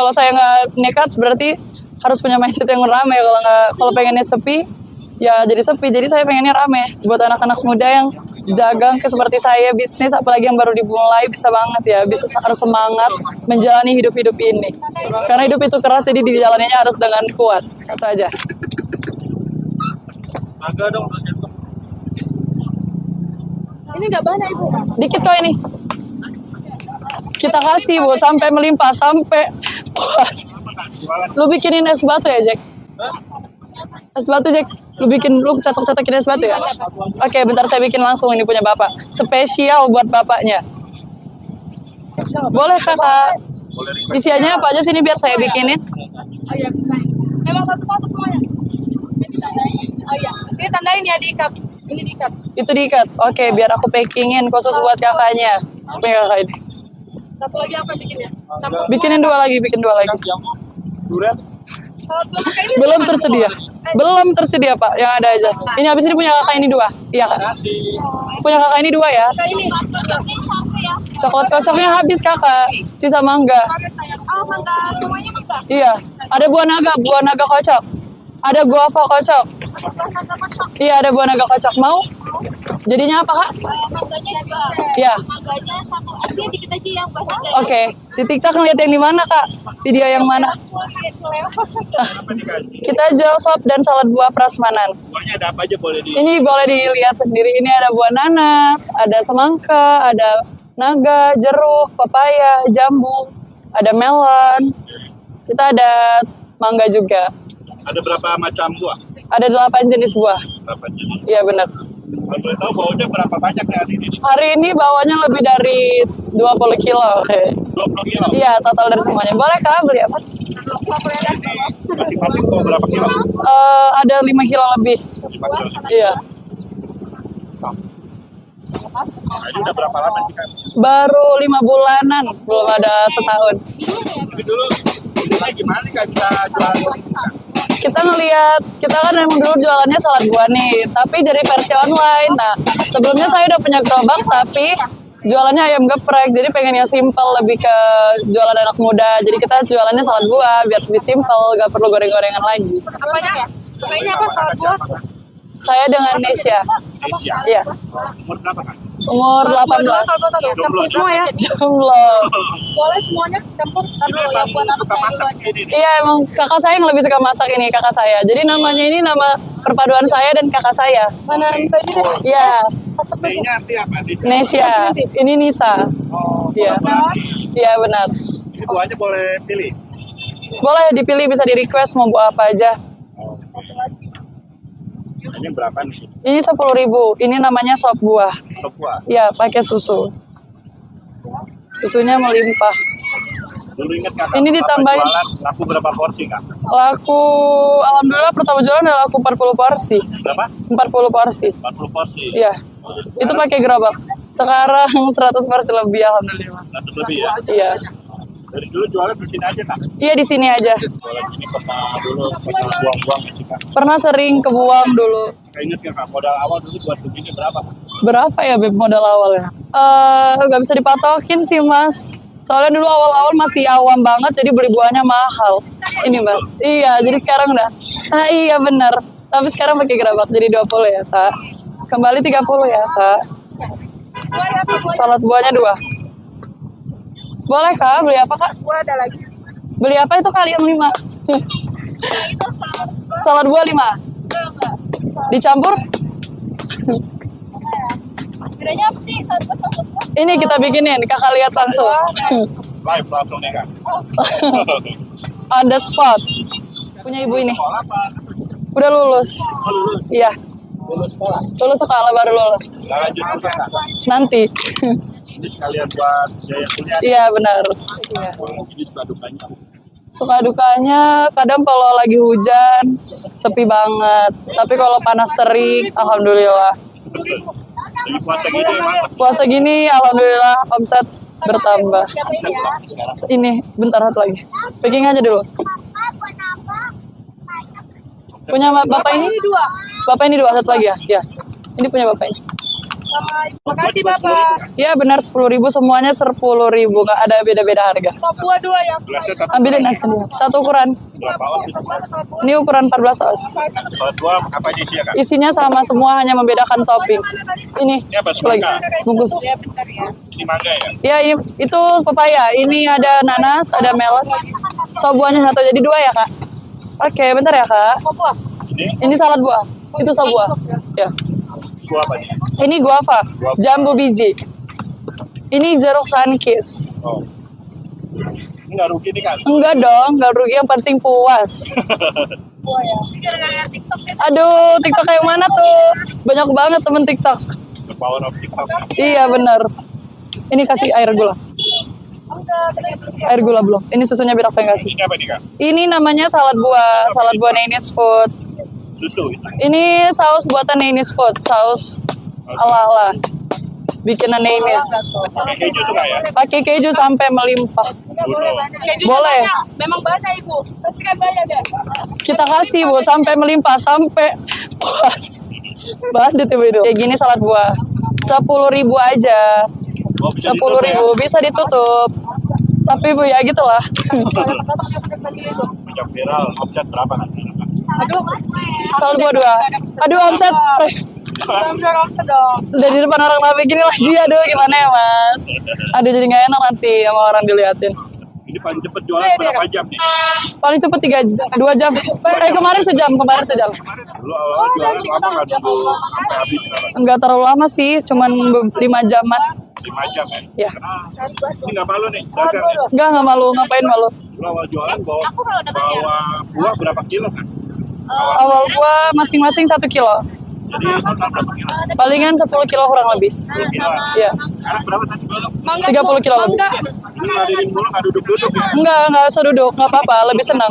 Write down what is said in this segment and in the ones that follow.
kalau saya nggak nekat berarti harus punya mindset yang ramai. Kalau pengennya sepi, ya jadi sepi. Jadi saya pengennya rame buat anak-anak muda yang dagang seperti saya, bisnis apalagi yang baru dimulai, bisa banget ya, bisa harus semangat menjalani hidup ini. Karena hidup itu keras, jadi dijalaninya harus dengan kuat. Satu aja. Agak dong. Ini nggak banyak Ibu. Dikit kok ini. Kita kasih Bu, sampai melimpah, sampai puas. Lu bikinin es batu ya, Jack? Es batu, Jack. Lu catok-catokin es batu ya? Oke, bentar saya bikin langsung, ini punya Bapak. Spesial buat Bapaknya. Boleh Kakak? Isiannya apa aja sini biar saya bikinin? Oh iya, bisa. Memang satu-satu semuanya. Oh iya, ini tandain ya diikat. Ini diikat. Itu diikat. Oke, biar aku packingin khusus buat kakaknya. Punya kakak ini. Satu lagi apa bikinnya? Campur Bikinin dua lagi, bikin dua lagi. Durian. salad buah kakak ini Belum bukan tersedia. buah. Belum tersedia, Pak. Yang ada aja. Ini habis ini punya kakak ini dua. Iya, Kak. Kasih. Punya kakak ini dua ya. Kakak ini. Coklat kocoknya habis, Kakak. Sisa mangga. Oh, mangga. Semuanya mangga. Iya. Ada buah naga kocok. Ada guava kocok. Mangga kocok. Iya, ada buah naga kocok. Mau? Jadinya apa, Kak? Mangganya dua. Iya. Mangganya satu. Asli dikit aja yang banyak. Oke. Di TikTok ngeliat yang di mana, Kak? Video yang mana? Kita jual sop dan salad buah prasmanan. Buahnya ada apa aja boleh di. Ini boleh dilihat sendiri. Ini ada buah nanas, ada semangka, ada naga, jeruk, pepaya, jambu, ada melon. Kita ada mangga juga. Ada berapa macam buah? Ada 8 jenis buah. Berapa jenis? Iya benar. Kalau boleh tahu baunya berapa banyak ya hari ini? Hari ini bawanya lebih dari 20 kilo. Oke. 20 kilo. Iya, total dari semuanya. Boleh Kak beli apa? Masing-masing bawa berapa kilo? Ada 5 kilo lebih. 5 kilo. Iya. Nah, ini udah berapa lama sih kan? Baru 5 bulanan, belum ada setahun. Tapi dulu ini gimana sih kan kita jual? Kita ngelihat, kita kan memang dulu jualannya salad buah nih, tapi dari versi online. Nah, sebelumnya saya udah punya gerobak, tapi jualannya ayam geprek, jadi pengen yang simple, lebih ke jualan anak muda. Jadi kita jualannya salad buah, biar lebih simple, gak perlu goreng-gorengan lagi. Apanya? Kayaknya apa salad buah? Saya dengan Nesya. Asia. Iya, Umur berapa kan? umur 18. Campur semua ya. Jomblo. Boleh semuanya campur. Ini emang suka masak ini nih. Iya, emang kakak saya yang lebih suka masak ini, kakak saya. Jadi namanya ini nama perpaduan saya dan kakak saya. Mana minta ini deh. Iya, Ini arti apa? Di sini? Nesya. Ini Nisa. Oh, Iya. kolaborasi. Iya, benar. Ini buahnya boleh pilih. Boleh dipilih, bisa di request mau buah apa aja. Oh, ini berapa nih? Ini 10.000. Ini namanya sop buah. Sop buah. Iya, pakai susu. Susunya melimpah. Dulu inget kakak. Ini ditambahin. Jualan, laku berapa porsi kak? Laku, alhamdulillah pertama jualan udah laku 40 porsi. Berapa? 40 porsi. 40 porsi. Iya. Itu pakai gerobak. Sekarang 100 porsi lebih, alhamdulillah. 100 lebih ya? Iya. Dari dulu jualan di sini aja kak? Iya, di sini aja. Jualan ini pernah dulu pernah buang-buang ya sih kak? Pernah sering kebuang dulu. Kak inget gak kak, modal awal dulu buat begini berapa kak? Berapa ya Beb modal awalnya? Nggak bisa dipatokin sih Mas. Soalnya dulu awal-awal masih awam banget, jadi beli buahnya mahal. Ini Mas. Iya, jadi sekarang udah. Nah iya benar. Tapi sekarang pakai gerobak jadi 20 ya Kak. Kembali 30 ya Kak. Salad buahnya 2. Boleh Kak, beli apa Kak? Buah ada lagi. Beli apa itu kali yang 5? Salad buah 5. Dicampur? Bedanya apa sih? Salad buah sama buah? Ini kita bikinin, Kakak lihat langsung. Live langsung nih kak? On the spot. Punya ibu ini. Sekolah apa? Udah lulus. Iya, Lulus sekolah? lulus sekolah baru lulus. Nggak lanjut kuliah kak? Nanti. Ini sekalian buat biaya kuliah. Iya benar. Iya. Ini suka dukanya. Suka dukanya kadang kalau lagi hujan sepi banget. Tapi kalau panas terik, alhamdulillah. Jadi puasa gini mantap. Puasa gini, alhamdulillah omset bertambah. Siapa ini ya? Sekarang Ini bentar satu lagi. Packing aja dulu. Punya bapak ini? Ini 2. Bapak ini 2, satu lagi ya? Iya. Ini punya bapak ini. Makasih Bapak. Iya benar 10.000 semuanya 10.000 nggak ada beda-beda harga. Sop buah 2 ya. Gelasnya satu. Ambilin nasi dulu. Satu ukuran. Berapa os itu? Ini ukuran 14 oz. Kalau dua apa aja isinya kak? Isinya sama semua hanya membedakan topping. Ini Ini apa, lagi semangka? bungkus. Ya bentar ya. Ini mangga ya? Ya ini itu pepaya. Ini ada nanas, ada melon. Sop buahnya satu jadi 2 ya kak. Oke bentar ya kak. Sop buah. Ini Ini salad buah. Itu sop buah. Ya. gua apa nih? Ini guava, jambu biji. Ini jeruk sunkist. Oh. Ini nggak rugi nih kak? Enggak dong, enggak rugi, yang penting puas. Buah ya. Ini gara-gara TikTok ya. Aduh, TikTok kayak mana tuh? Banyak banget temen TikTok. The power of TikTok. Iya bener. Ini kasih air gula. Udah, udah. Air gula belum. Ini susunya biar aku yang kasih. Ini apa nih kak? Ini namanya salad buah Nainis Food. Susu. Ini saus buatan Nainis Food, saus ala-ala. Bikinan Nainis. Pakai keju tuh kak ya? Pakai keju sampai melimpah. Kejunya Boleh. banyak. Memang banyak Ibu. Kasihkan banyak deh. Kita kasih Bu sampai melimpah, sampai puas. Banget itu itu. Kayak gini salad buah. 10.000 aja. Oh, bisa 10.000 bisa ditutup. Tapi Bu ya gitulah. Pajak viral, omset berapa nanti? Aduh. Salad buah 2. Aduh omset. dong. Dari depan orang rame gini lagi, aduh gimana ya mas? Aduh jadi nggak enak nanti sama orang diliatin. Ini paling cepet jualan berapa jam nih? Paling cepet 2 jam. Kemarin sejam. Dulu awal jualan lama nggak nunggu sampai habis kan? Enggak terlalu lama sih, cuman 5 jaman. 5 jam ya? Ya. Ini nggak malu nih, dagang ya? Nggak malu, ngapain malu? Dulu awal jualan bawa buah berapa kilo kan? Awal gua masing-masing 1 kilo. Jadi total berapa kilo? Palingan 10 kilo kurang lebih. 10 kilo. Iya. Sekarang berapa tadi jualan? Mangga 30 kilo lebih. Mangga. Ini ngadirin mulu nggak duduk-duduk ya? Enggak usah duduk, nggak apa-apa, lebih senang.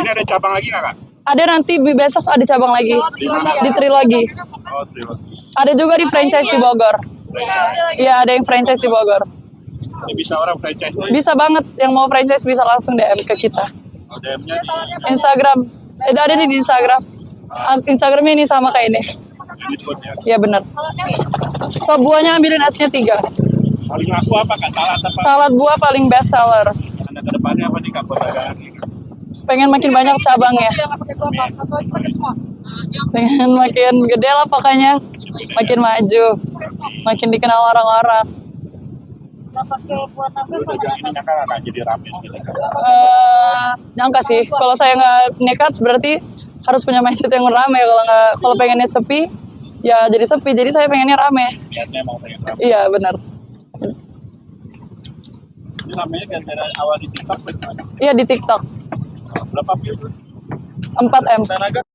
Ini ada cabang lagi nggak kak? Ada nanti besok ada cabang lagi, di Trilogi. Oh, terima. Ada juga di franchise di Bogor. Iya, ada yang franchise di Bogor. Ini bisa orang franchise nih. Bisa banget, yang mau franchise bisa langsung DM ke kita. Oh, DM-nya di Instagram, ada nih di Instagram. Instagramnya ini sama kayak ini. Discord ya. Iya benar. Sop buahnya ambilin asnya 3. Paling laku apa kak? Salad apa? Salad buah paling best seller. Anda ke depannya apa nih kak perdagangan ini? Pengen makin banyak cabangnya. Pengen makin gede lah pokoknya. Makin maju. Makin dikenal orang-orang. Lu dagang ini nyangka nggak kak jadi rame gitu kak? Nyangka sih. Kalau saya nggak nekat berarti harus punya mindset yang rame. Kalau pengennya sepi, ya jadi sepi. Jadi saya pengennya rame. Niatnya mau pengen rame. Iya benar. Ini ramenya gara-gara awal di TikTok bagaimana? Iya di TikTok. Berapa view? 4M. Tenaga